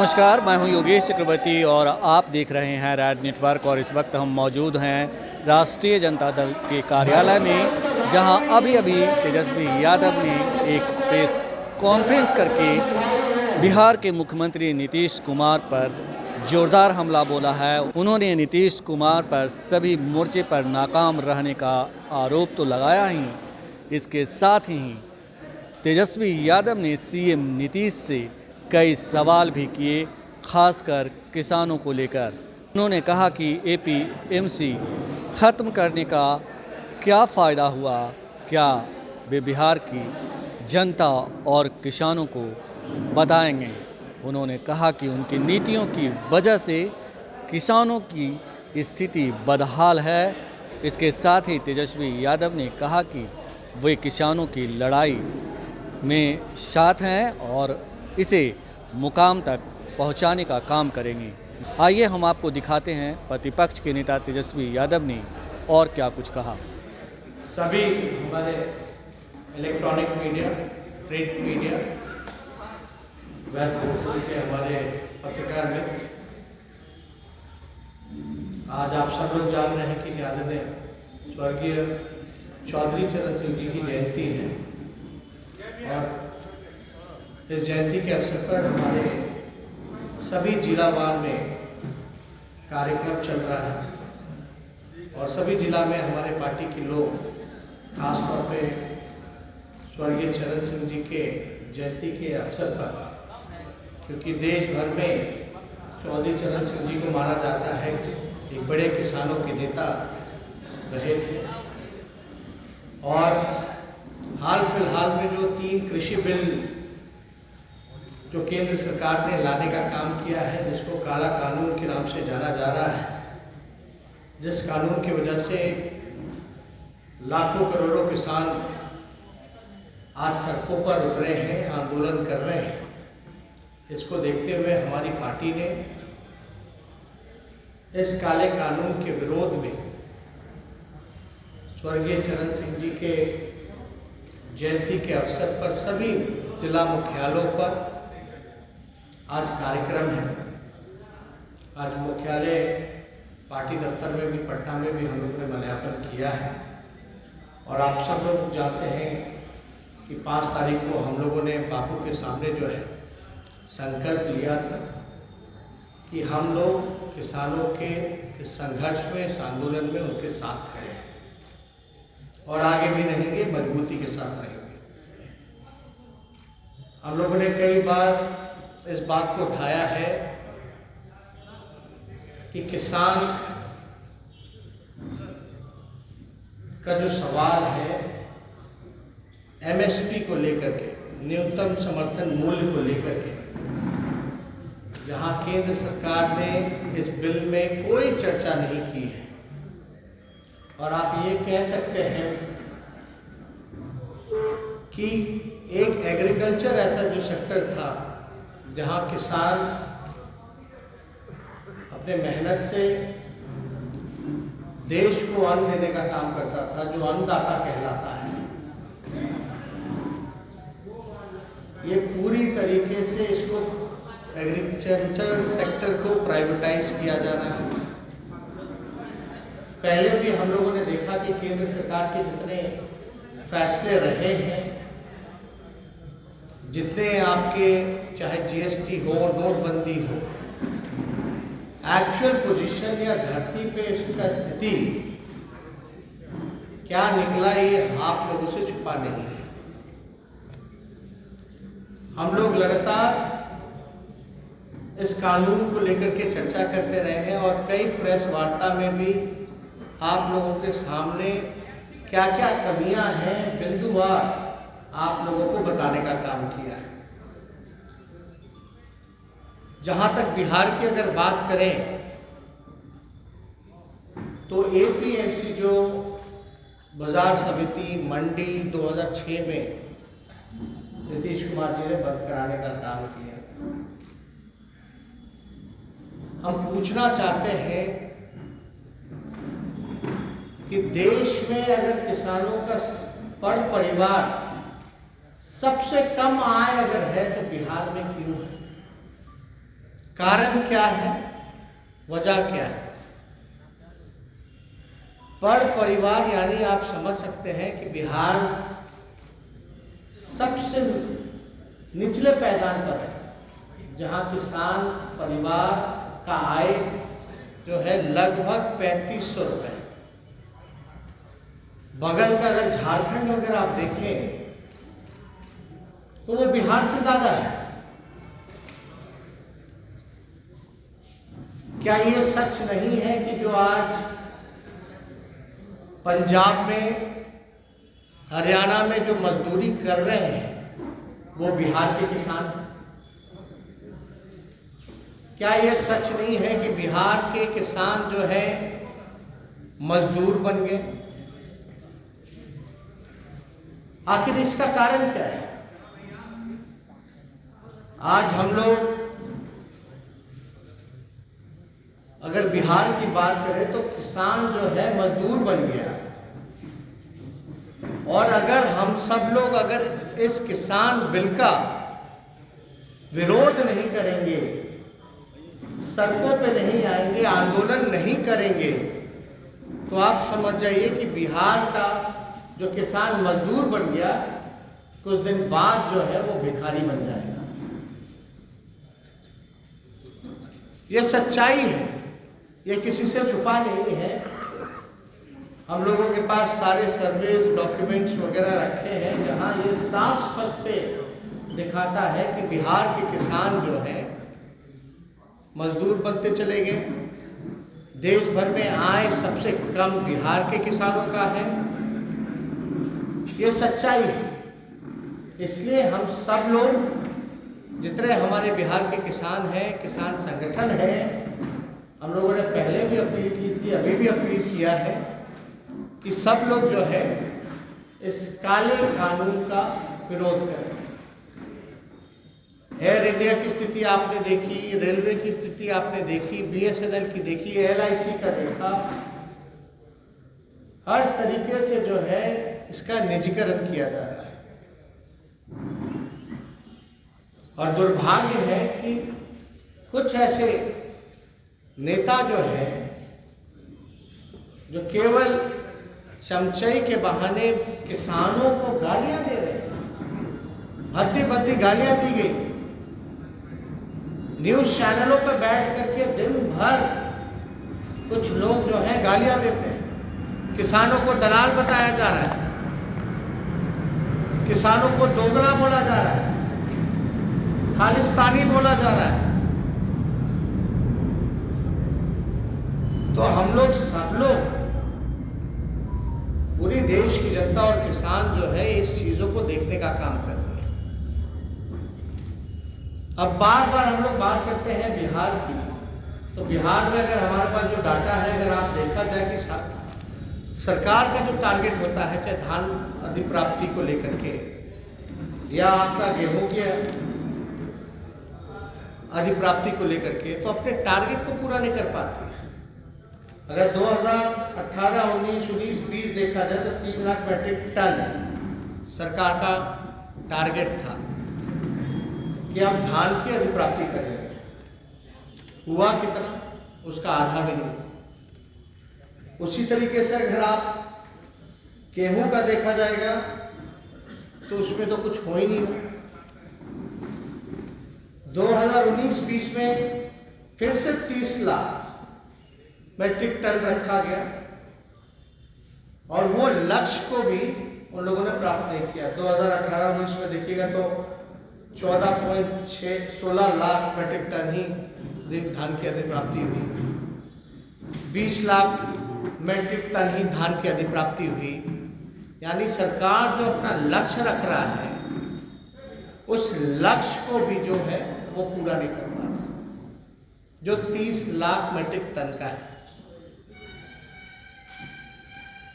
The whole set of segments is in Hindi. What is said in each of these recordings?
नमस्कार, मैं हूं योगेश चक्रवर्ती और आप देख रहे हैं रैड नेटवर्क। और इस वक्त हम मौजूद हैं राष्ट्रीय जनता दल के कार्यालय में, जहां अभी तेजस्वी यादव ने एक प्रेस कॉन्फ्रेंस करके बिहार के मुख्यमंत्री नीतीश कुमार पर जोरदार हमला बोला है। उन्होंने नीतीश कुमार पर सभी मोर्चे पर नाकाम रहने का आरोप तो लगाया ही, इसके साथ ही तेजस्वी यादव ने सीएम नीतीश से कई सवाल भी किए, खासकर किसानों को लेकर। उन्होंने कहा कि एपीएमसी ख़त्म करने का क्या फ़ायदा हुआ, क्या वे बिहार की जनता और किसानों को बताएंगे। उन्होंने कहा कि उनकी नीतियों की वजह से किसानों की स्थिति बदहाल है। इसके साथ ही तेजस्वी यादव ने कहा कि वे किसानों की लड़ाई में साथ हैं और इसे मुकाम तक पहुंचाने का काम करेंगे। आइए हम आपको दिखाते हैं प्रतिपक्ष के नेता तेजस्वी यादव ने और क्या कुछ कहा। सभी हमारे electronic media, print media, web portal के हमारे पत्रकार मित्र, आज आप सब लोग जान रहे हैं कि आदरणीय स्वर्गीय चौधरी चरण सिंह जी की जयंती है और इस जयंती के अवसर पर हमारे सभी जिलावार में कार्यक्रम चल रहा है और सभी जिला में हमारे पार्टी के लोग खासतौर पे स्वर्गीय चरण सिंह जी के जयंती के अवसर पर, क्योंकि देश भर में चौधरी चरण सिंह जी को माना जाता है एक बड़े किसानों के नेता रहे थे और हाल फिलहाल में जो 3 कृषि बिल जो केंद्र सरकार ने लाने का काम किया है, जिसको काला कानून के नाम से जाना जा रहा है, जिस कानून की वजह से लाखों करोड़ों किसान आज सड़कों पर उतरे हैं, आंदोलन कर रहे हैं, इसको देखते हुए हमारी पार्टी ने इस काले कानून के विरोध में स्वर्गीय चरण सिंह जी के जयंती के अवसर पर सभी जिला मुख्यालयों पर आज कार्यक्रम है। आज मुख्यालय पार्टी दफ्तर में भी, पटना में भी हम लोगों ने माल्यार्पण किया है और आप सब लोग जानते हैं कि 5 तारीख को हम लोगों ने बापू के सामने जो है संकल्प लिया था कि हम लोग किसानों के इस संघर्ष में, इस आंदोलन में उनके साथ खड़े हैं और आगे भी रहेंगे, मजबूती के साथ रहेंगे। हम लोगों ने कई बार इस बात को उठाया है कि किसान का जो सवाल है एमएसपी को लेकर के, न्यूनतम समर्थन मूल्य को लेकर के, जहां केंद्र सरकार ने इस बिल में कोई चर्चा नहीं की है और आप ये कह सकते हैं कि एक एग्रीकल्चर ऐसा जो सेक्टर था जहां किसान अपने मेहनत से देश को अन्न देने का काम करता था, जो अन्नदाता कहलाता है, ये पूरी तरीके से इसको एग्रीकल्चर सेक्टर को प्राइवेटाइज किया जा रहा है। पहले भी हम लोगों ने देखा कि केंद्र सरकार के जितने फैसले रहे हैं, जितने आपके चाहे जीएसटी हो, नोटबंदी हो, एक्चुअल पोजीशन या धरती पे इसका स्थिति क्या निकला ये आप लोगों से छुपा नहीं है। हम लोग लगातार इस कानून को लेकर के चर्चा करते रहे हैं और कई प्रेस वार्ता में भी आप लोगों के सामने क्या क्या कमियां हैं बिंदुवार आप लोगों को बताने का काम किया है। जहां तक बिहार की अगर बात करें तो एपीएमसी जो बाजार समिति मंडी 2006 में नीतीश कुमार जी ने बंद कराने का काम किया। हम पूछना चाहते हैं कि देश में अगर किसानों का पर परिवार सबसे कम आय अगर है तो बिहार में क्यों है? कारण क्या है, वजह क्या है। पर परिवार यानी आप समझ सकते हैं कि बिहार सबसे निचले पैदान पर है, जहां किसान परिवार का आय जो है लगभग 3500 रुपये। बगल का अगर झारखंड अगर आप देखें तो वो बिहार से ज्यादा है। क्या ये सच नहीं है कि जो आज पंजाब में, हरियाणा में जो मजदूरी कर रहे हैं वो बिहार के किसान हैं? क्या यह सच नहीं है कि बिहार के किसान जो है मजदूर बन गए? आखिर इसका कारण क्या है? आज हम लोग अगर बिहार की बात करें तो किसान जो है मजदूर बन गया। और अगर हम सब लोग अगर इस किसान बिल का विरोध नहीं करेंगे, सड़कों पे नहीं आएंगे, आंदोलन नहीं करेंगे, तो आप समझ जाइए कि बिहार का जो किसान मजदूर बन गया कुछ दिन बाद जो है वो भिखारी बन जाएगा। ये सच्चाई है, ये किसी से छुपा नहीं है। हम लोगों के पास सारे सर्वेज डॉक्यूमेंट्स वगैरह रखे हैं जहां ये साफ स्पष्ट पे दिखाता है कि बिहार के किसान जो है मजदूर बनते चले गए। देश भर में आय सबसे कम बिहार के किसानों का है। ये सच्चाई है। इसलिए हम सब लोग जितने हमारे बिहार के किसान हैं, किसान संगठन है, हम लोगों ने पहले भी अपील की थी, अभी भी अपील किया है कि सब लोग जो है इस काले कानून का विरोध करें। एयर इंडिया की स्थिति आपने देखी, रेलवे की स्थिति आपने देखी, BSNL की देखी, LIC का देखा। हर तरीके से जो है इसका निजीकरण किया जा रहा है। और दुर्भाग्य है कि कुछ ऐसे नेता जो है जो केवल चमचई के बहाने किसानों को गालियां दे रहे हैं। भद्दी भद्दी गालियां दी गई। न्यूज चैनलों पर बैठ करके दिन भर कुछ लोग जो हैं गालियां देते हैं। किसानों को दलाल बताया जा रहा है, किसानों को दोगला बोला जा रहा है, खालिस्तानी बोला जा रहा है। तो हम लोग सब लोग, पूरी देश की जनता और किसान जो है इस चीजों को देखने का काम कर रहे हैं। अब बार बार हम लोग बात करते हैं बिहार की, तो बिहार में अगर हमारे पास जो डाटा है, अगर आप देखा जाए कि सरकार का जो टारगेट होता है, चाहे धान अधिप्राप्ति को लेकर के या आपका गेहूं के अधिप्राप्ति को लेकर के, तो अपने टारगेट को पूरा नहीं कर पाती। अगर 2018, 19, 20 देखा जाए तो 3 लाख मीट्रिक टन सरकार का टारगेट था कि हम धान की अधिप्राप्ति करेंगे। हुआ कितना? उसका आधा भी नहीं। उसी तरीके से अगर आप गेहूं का देखा जाएगा तो उसमें तो कुछ हो ही नहीं रहा। 2019-20 में फिर से 30 लाख मीट्रिक टन रखा गया और वो लक्ष्य को भी उन लोगों ने प्राप्त नहीं किया। 2018-19 में देखिएगा तो 14.16 लाख मीट्रिक टन ही धान की अधिप्राप्ति हुई। 20 लाख मीट्रिक टन ही धान की अधिप्राप्ति हुई। यानी सरकार जो अपना लक्ष्य रख रहा है उस लक्ष्य को भी जो है वो पूरा नहीं कर पा रहा, जो 30 लाख मीट्रिक टन का है।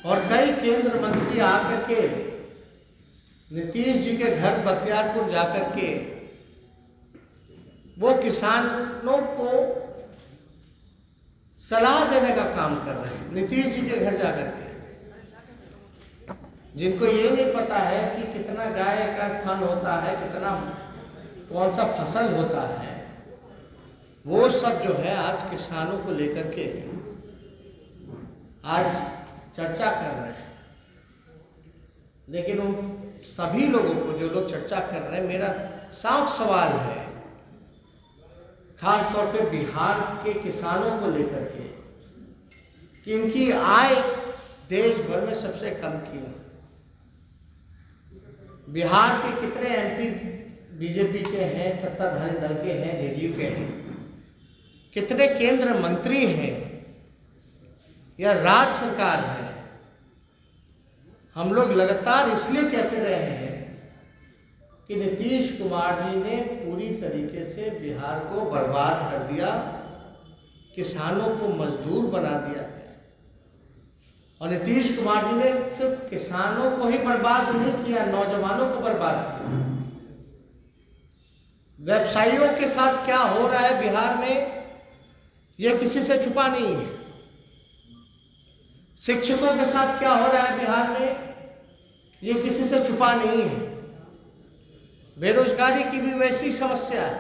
और कई केंद्र मंत्री आकर के नीतीश जी के घर बख्तियारपुर जाकर के वो किसानों को सलाह देने का काम कर रहे हैं। नीतीश जी के घर जाकर के, जिनको ये नहीं पता है कि कितना गाय का थन होता है, कितना कौन सा फसल होता है, वो सब जो है आज किसानों को लेकर के आज चर्चा कर रहे हैं। लेकिन उन सभी लोगों को, जो लोग चर्चा कर रहे हैं, मेरा साफ सवाल है, खास तौर पे बिहार के किसानों को लेकर के, कि इनकी आय देश भर में सबसे कम क्यों है? बिहार के कितने एमपी बीजेपी के हैं, सत्ताधारी दल के हैं, जेडीयू के हैं? कितने केंद्र मंत्री हैं या राज्य सरकार है? हम लोग लगातार इसलिए कहते रहे हैं कि नीतीश कुमार जी ने पूरी तरीके से बिहार को बर्बाद कर दिया, किसानों को मजदूर बना दिया। और नीतीश कुमार जी ने सिर्फ किसानों को ही बर्बाद नहीं किया, नौजवानों को बर्बाद किया। व्यवसायियों के साथ क्या हो रहा है बिहार में, यह किसी से छुपा नहीं है। शिक्षकों के साथ क्या हो रहा है बिहार में, यह किसी से छुपा नहीं है। बेरोजगारी की भी वैसी समस्या है।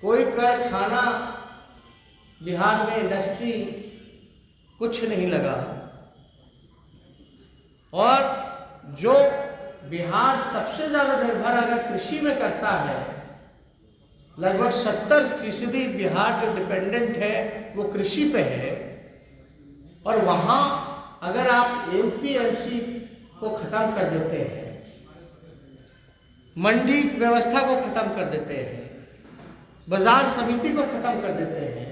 कोई कारखाना बिहार में, इंडस्ट्री कुछ नहीं लगा। और जो बिहार सबसे ज्यादा निर्भर अगर कृषि में करता है, लगभग 70% बिहार जो डिपेंडेंट है वो कृषि पे है। और वहां अगर आप एपीएमसी को खत्म कर देते हैं, मंडी व्यवस्था को खत्म कर देते हैं, बाजार समिति को खत्म कर देते हैं,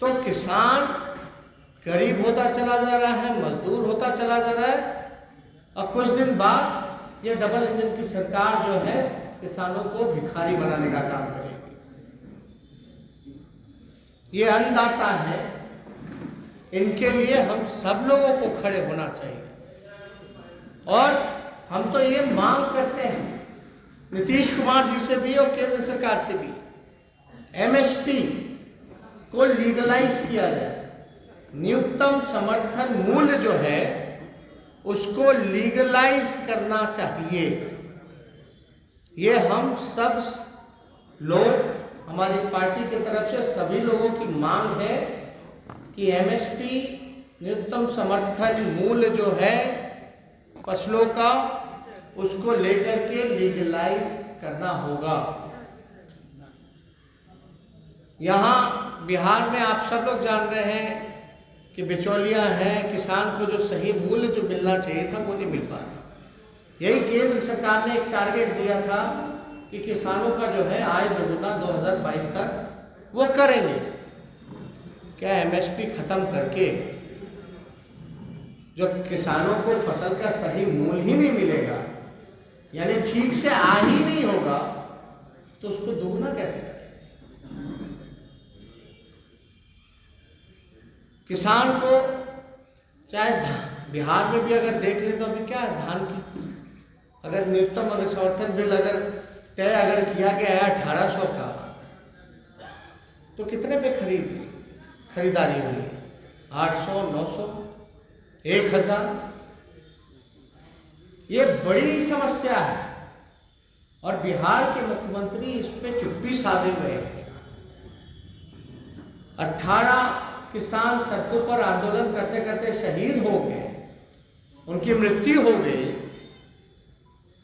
तो किसान गरीब होता चला जा रहा है, मजदूर होता चला जा रहा है। और कुछ दिन बाद ये डबल इंजन की सरकार जो है किसानों को भिखारी बनाने का काम करेगी। ये अन्नदाता है, इनके लिए हम सब लोगों को खड़े होना चाहिए। और हम तो ये मांग करते हैं नीतीश कुमार जी से भी और केंद्र सरकार से भी, एमएसपी को लीगलाइज किया जाए। न्यूनतम समर्थन मूल्य जो है उसको लीगलाइज करना चाहिए। ये हम सब लोग, हमारी पार्टी की तरफ से सभी लोगों की मांग है कि एमएसपी, न्यूनतम समर्थन मूल्य जो है फसलों का, उसको लेकर के लीगलाइज करना होगा। यहाँ बिहार में आप सब लोग जान रहे हैं कि बिचौलिया हैं, किसान को जो सही मूल्य जो मिलना चाहिए था वो नहीं मिल पा रहा। यही केंद्र सरकार ने एक टारगेट दिया था कि किसानों का जो है आय दोगुना 2022 तक वो करेंगे। क्या एमएसपी खत्म करके जो किसानों को फसल का सही मूल्य ही नहीं मिलेगा, यानी ठीक से आ ही नहीं होगा, तो उसको दोगुना कैसे करें? किसान को चाहे बिहार में भी अगर देख ले तो अभी क्या है, धान की अगर न्यूनतम अगर समर्थन बिल अगर तय अगर किया गया है 1800 का, तो कितने पे खरीदारी हुई? 800, 900, 1000। ये बड़ी समस्या है और बिहार के मुख्यमंत्री इस पे चुप्पी साधे हुए हैं। 18 किसान सड़कों पर आंदोलन करते करते शहीद हो गए, उनकी मृत्यु हो गई,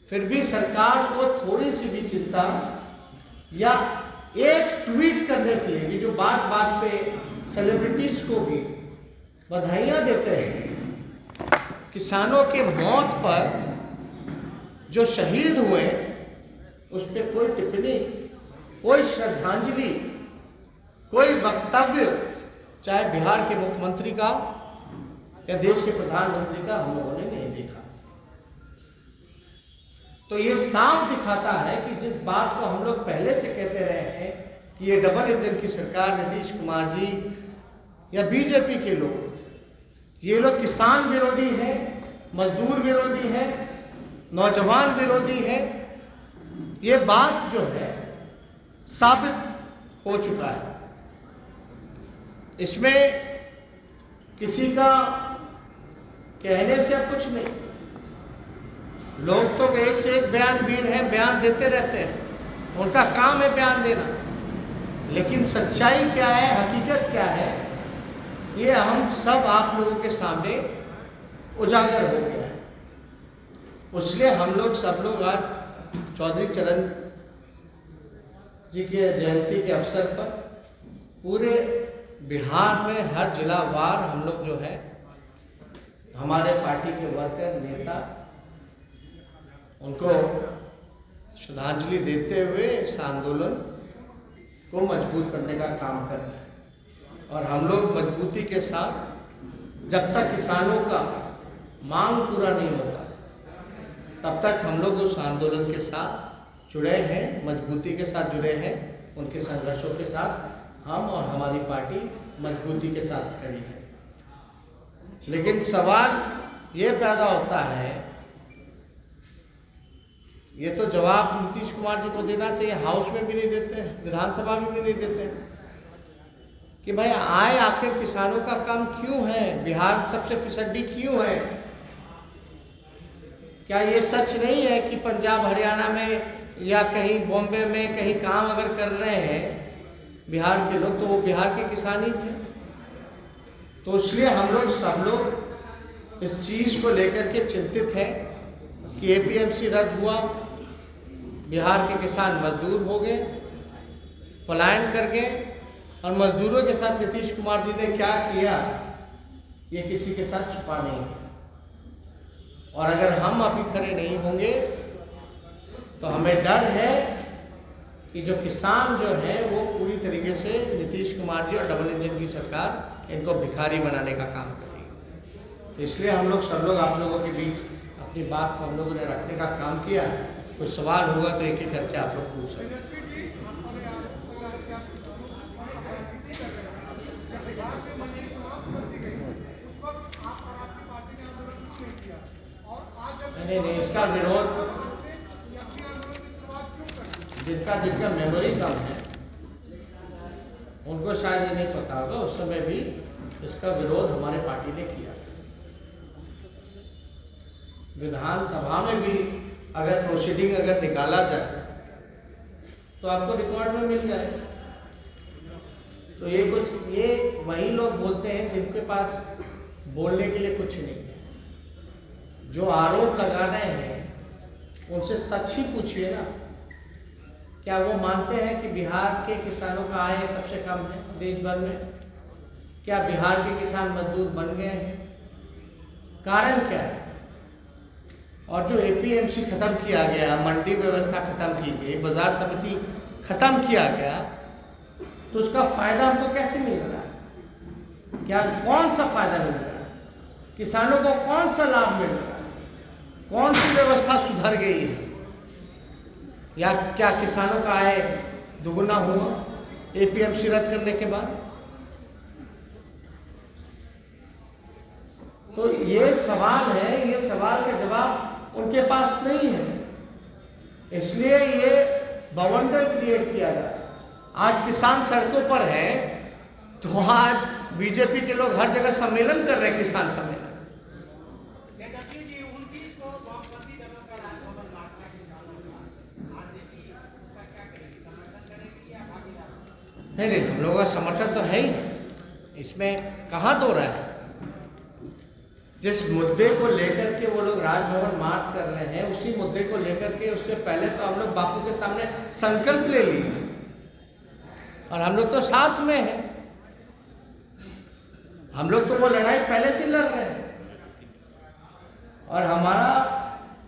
फिर भी सरकार को थोड़ी सी भी चिंता या एक ट्वीट करने के लिए भी, जो बात बात पे सेलिब्रिटीज को भी बधाइयां देते हैं, किसानों के मौत पर जो शहीद हुए उस पर कोई टिप्पणी, कोई श्रद्धांजलि, कोई वक्तव्य, चाहे बिहार के मुख्यमंत्री का या देश के प्रधानमंत्री का, हम लोगों ने नहीं देखा। तो ये साफ दिखाता है कि जिस बात को हम लोग पहले से कहते रहे हैं कि ये डबल इंजन की सरकार, नीतीश कुमार जी या बीजेपी के लोग, ये लोग किसान विरोधी हैं, मजदूर विरोधी हैं, नौजवान विरोधी हैं, ये बात जो है साबित हो चुका है। इसमें किसी का कहने से अब कुछ नहीं। लोग तो एक से एक बयानवीर हैं, बयान देते रहते हैं, उनका काम है बयान देना, लेकिन सच्चाई क्या है, हकीकत क्या है, ये हम सब आप लोगों के सामने उजागर हो गया है। इसलिए हम लोग सब लोग आज चौधरी चरण जी के जयंती के अवसर पर पूरे बिहार में हर जिला वार हम लोग जो है हमारे पार्टी के वर्कर नेता उनको श्रद्धांजलि देते हुए इस आंदोलन को मजबूत करने का काम कर रहे हैं। और हम लोग मजबूती के साथ जब तक किसानों का मांग पूरा नहीं होता तब तक हम लोग उस आंदोलन के साथ जुड़े हैं, मजबूती के साथ जुड़े हैं। उनके संघर्षों के साथ हम और हमारी पार्टी मजबूती के साथ खड़ी है। लेकिन सवाल ये पैदा होता है, ये तो जवाब नीतीश कुमार जी को देना चाहिए, हाउस में भी नहीं देते, विधानसभा में भी नहीं देते, कि भाई आय आखिर किसानों का कम क्यों है, बिहार सबसे फिसड्डी क्यों है। क्या ये सच नहीं है कि पंजाब हरियाणा में या कहीं बॉम्बे में कहीं काम अगर कर रहे हैं बिहार के लोग तो वो बिहार के किसान ही थे। तो इसलिए हम लोग सब लोग इस चीज़ को लेकर के चिंतित हैं कि एपीएमसी रद्द हुआ, बिहार के किसान मजदूर हो गए, पलायन कर गए, और मजदूरों के साथ नीतीश कुमार जी ने क्या किया ये किसी के साथ छुपा नहीं है। और अगर हम अभी खड़े नहीं होंगे तो हमें डर है कि जो किसान जो है वो पूरी तरीके से नीतीश कुमार जी और डबल इंजन की सरकार इनको भिखारी बनाने का काम करेगी। तो इसलिए हम लोग सब लोग आप लोगों के बीच अपनी बात को हम लोगों ने रखने का काम किया। कोई सवाल होगा तो एक एक करके आप लोग पूछ सकते हैं। नहीं, इसका विरोध जिनका मेमोरी कम है उनको शायद ये नहीं पता होगा, उस समय भी इसका विरोध हमारे पार्टी ने किया। विधानसभा में भी अगर प्रोसीडिंग अगर निकाला जाए तो आपको रिकॉर्ड में मिल जाए। तो ये वही लोग बोलते हैं जिनके पास बोलने के लिए कुछ नहीं है। जो आरोप लगा रहे हैं उनसे सच ही पूछिए ना, क्या वो मानते हैं कि बिहार के किसानों का आय सबसे कम है देश भर में? क्या बिहार के किसान मजदूर बन गए हैं? कारण क्या है? और जो एपीएमसी खत्म किया गया, मंडी व्यवस्था खत्म की गई, बाजार समिति खत्म किया गया, तो उसका फायदा हमको कैसे मिल रहा है? क्या कौन सा फायदा मिल रहा है? किसानों को कौन सा लाभ मिल रहा है? कौन सी व्यवस्था सुधर गई है? या क्या किसानों का आय दुगुना हुआ एपीएमसी रद्द करने के बाद? तो ये सवाल है, ये सवाल का जवाब उनके पास नहीं है, इसलिए ये बवंडर क्रिएट किया जा रहा है। आज किसान सड़कों पर है तो आज बीजेपी के लोग हर जगह सम्मेलन कर रहे हैं, किसान सम्मेलन। नहीं, हम लोगों का समर्थन तो है ही, इसमें कहाँ दो रहा है। जिस मुद्दे को लेकर के वो लोग राजभवन मार्च कर रहे हैं, उसी मुद्दे को लेकर के उससे पहले तो हम लोग बापू के सामने संकल्प ले लिए और हम लोग तो साथ में हैं। हम लोग तो वो लड़ाई पहले से लड़ रहे हैं। और हमारा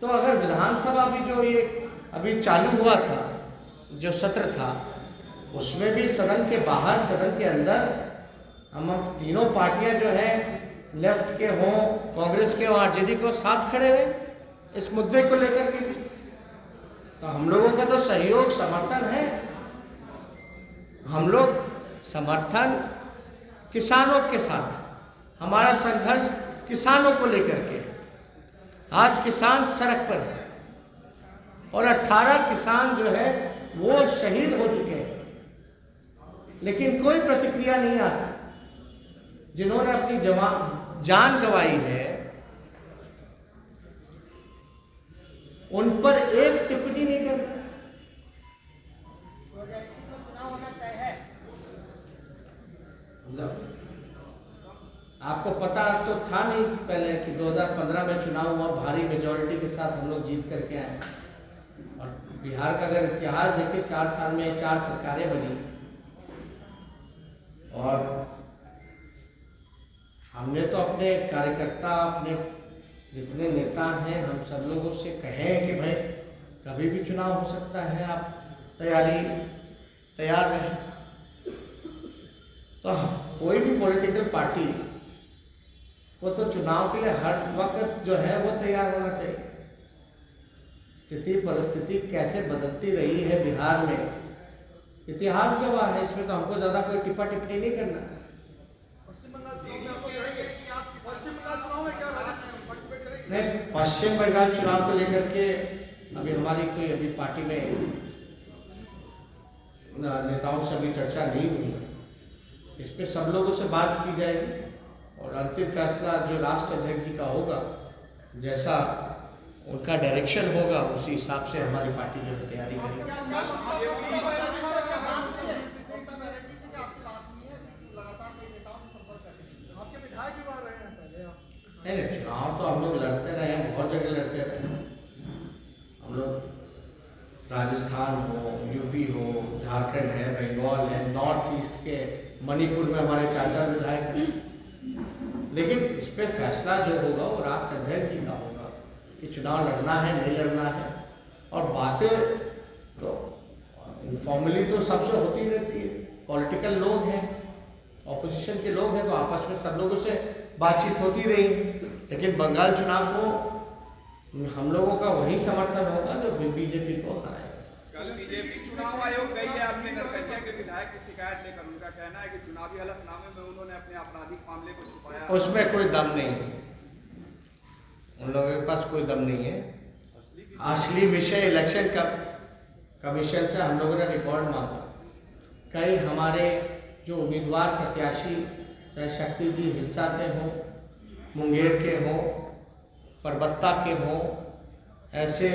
तो अगर विधानसभा भी जो ये अभी चालू हुआ था, जो सत्र था, उसमें भी सदन के बाहर सदन के अंदर हम तीनों पार्टियां जो हैं, लेफ्ट के हों, कांग्रेस के और आरजेडी को साथ खड़े रहे इस मुद्दे को लेकर के भी। तो हम लोगों का तो सहयोग समर्थन है। हम लोग समर्थन किसानों के साथ, हमारा संघर्ष किसानों को लेकर के। आज किसान सड़क पर है और 18 किसान जो है वो शहीद हो चुके हैं, लेकिन कोई प्रतिक्रिया नहीं आती। जिन्होंने अपनी जान गंवाई है उन पर एक टिप्पणी नहीं करता। पहले कि 2015 में चुनाव हुआ, भारी मेजॉरिटी के साथ हम लोग जीत करके आए। और बिहार का अगर इतिहास देखें, 4 साल में 4 सरकारें बनी और हमने तो अपने कार्यकर्ता, अपने जितने नेता हैं, हम सब लोगों से कहें कि भाई कभी भी चुनाव हो सकता है, आप तैयार रहें। तो कोई भी पॉलिटिकल पार्टी को तो चुनाव के लिए हर वक्त जो है वो तैयार होना चाहिए। स्थिति परिस्थिति कैसे बदलती रही है बिहार में, इतिहास गवाह है, इसमें तो हमको ज़्यादा कोई टिप्पा टिप्पणी नहीं करना। नहीं, पश्चिम बंगाल चुनाव को लेकर के अभी हमारी कोई अभी पार्टी में नेताओं से अभी चर्चा नहीं हुई। इस पे सब लोगों से बात की जाएगी और अंतिम फैसला जो राष्ट्र अध्यक्ष जी का होगा, जैसा उनका डायरेक्शन होगा, उसी हिसाब से हमारी पार्टी जो है तैयारी करेगी। नहीं, चुनाव तो हम लोग लड़ते रहे हैं, बहुत जगह लड़ते रहे। हम लोग राजस्थान हो, यूपी हो, झारखंड है, बंगाल है, नॉर्थ ईस्ट के मणिपुर में हमारे चाचा विधायक हैं। लेकिन इस पर फैसला जो होगा वो राष्ट्र अध्यक्ष जी का होगा कि चुनाव लड़ना है नहीं लड़ना है। और बातें तो इनफॉर्मली तो सबसे होती रहती है। पॉलिटिकल लोग हैं, ऑपोजिशन के लोग हैं, तो आपस में सब लोगों से बातचीत होती रही। लेकिन बंगाल चुनाव को हम लोगों का वही समर्थन होगा जो बीजेपी को हराएगा। कल बीजेपी चुनाव आयोग गई है अपने नरकटिया के विधायक की शिकायत लेकर। उनका कहना है कि चुनावी हलफनामे में उन्होंने अपने आपराधिक मामले को छुपाया। उसमें कोई दम नहीं है, उन लोगों के पास कोई दम नहीं है। असली विषय इलेक्शन कमीशन से हम लोगों ने रिकॉर्ड मांगा। कई हमारे जो उम्मीदवार प्रत्याशी, चाहे शक्ति जी हिलसा से हो, मुंगेर के हो, परबत्ता के हो, ऐसे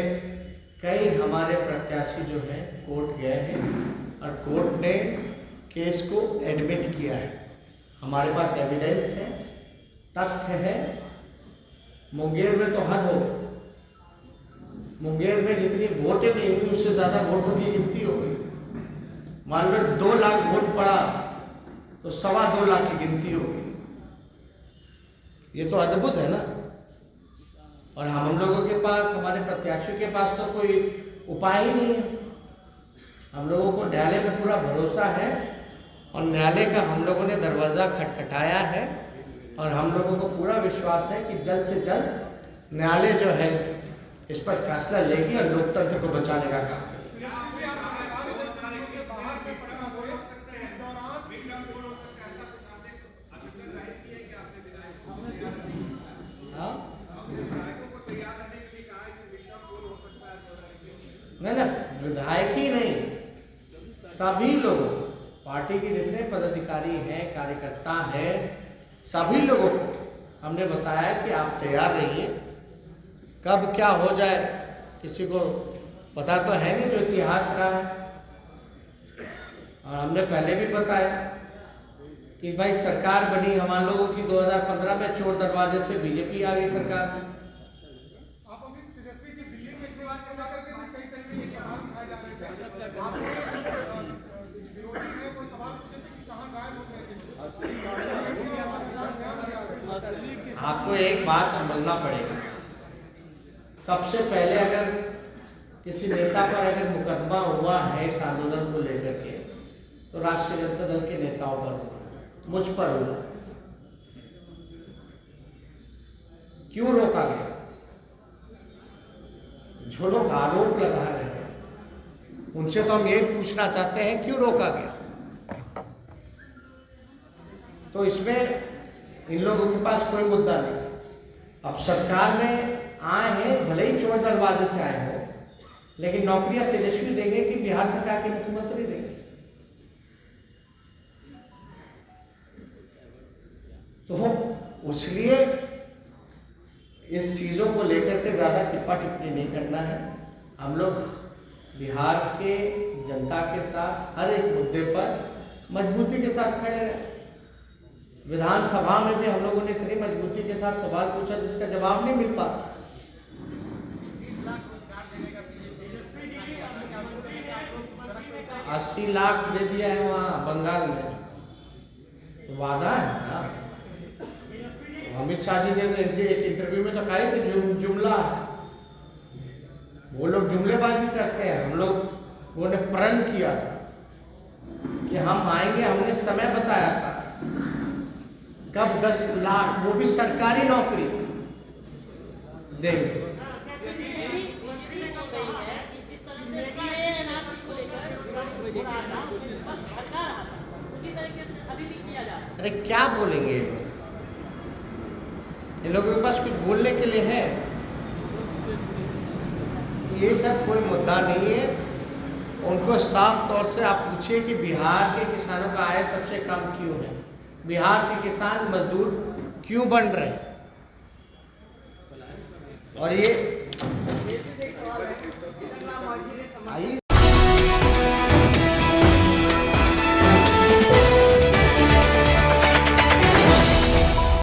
कई हमारे प्रत्याशी जो हैं कोर्ट गए हैं और कोर्ट ने केस को एडमिट किया है। हमारे पास एविडेंस है, तथ्य है। मुंगेर में तो हद हो, मुंगेर में जितनी वोटें नहीं हुई उससे ज़्यादा वोटों की गिनती हो गई। मान लो 2 लाख वोट पड़ा तो 2.25 लाख की गिनती हो गई। ये तो अद्भुत है ना। और हम लोगों के पास, हमारे प्रत्याशियों के पास तो कोई उपाय ही नहीं है। हम लोगों को न्यायालय पर पूरा भरोसा है और न्यायालय का हम लोगों ने दरवाज़ा खटखटाया है और हम लोगों को पूरा विश्वास है कि जल्द से जल्द न्यायालय जो है इस पर फैसला लेगी और लोकतंत्र को बचाने का काम करेगी। नहीं, विधायक ही नहीं, सभी लोग, पार्टी के जितने पदाधिकारी हैं, कार्यकर्ता हैं, सभी लोगों को हमने बताया कि आप तैयार रहिए। कब क्या हो जाए किसी को पता तो है नहीं, जो इतिहास रहा है। और हमने पहले भी बताया कि भाई सरकार बनी हमारे लोगों की 2015 में, चोर दरवाजे से बीजेपी आ गई सरकार में। आपको एक बात समझना पड़ेगा। सबसे पहले अगर किसी नेता पर अगर मुकदमा हुआ है इस आंदोलन को लेकर के, तो राष्ट्रीय जनता दल के नेताओं पर हुआ, मुझ पर हुआ। क्यों रोका गया? जो लोग आरोप लगा रहे हैं उनसे तो हम यही पूछना चाहते हैं, क्यों रोका गया? तो इसमें इन लोगों के पास कोई मुद्दा नहीं। अब सरकार में आए हैं, भले ही चोर दरवाजे से आए हो, लेकिन नौकरियां तेजस्वी देंगे कि बिहार सरकार के मुख्यमंत्री देंगे? तो इसलिए इस चीजों को लेकर के ज्यादा टिप्पा टिप्पणी नहीं करना है। हम लोग बिहार के जनता के साथ हर एक मुद्दे पर मजबूती के साथ खड़े हैं। विधानसभा में भी हम लोगों ने इतनी मजबूती के साथ सवाल पूछा जिसका जवाब नहीं मिल पाता। 80 लाख दे दिया है वहाँ बंगाल में, तो वादा है ना। अमित शाह जी ने एक इंटरव्यू में तो कहा कि जुमला है, वो लोग जुमलेबाजी करते हैं। हम लोग वो ने प्रण किया था कि हम आएंगे, हमने समय बताया था कब 10 लाख, वो भी सरकारी नौकरी देंगे। अरे क्या बोलेंगे ये लोगों के पास कुछ बोलने के लिए है? ये सब कोई मुद्दा नहीं है। उनको साफ तौर से आप पूछिए कि बिहार के किसानों का आय सबसे कम क्यों है, बिहार के किसान मजदूर क्यों बन रहे हैं। और ये आइए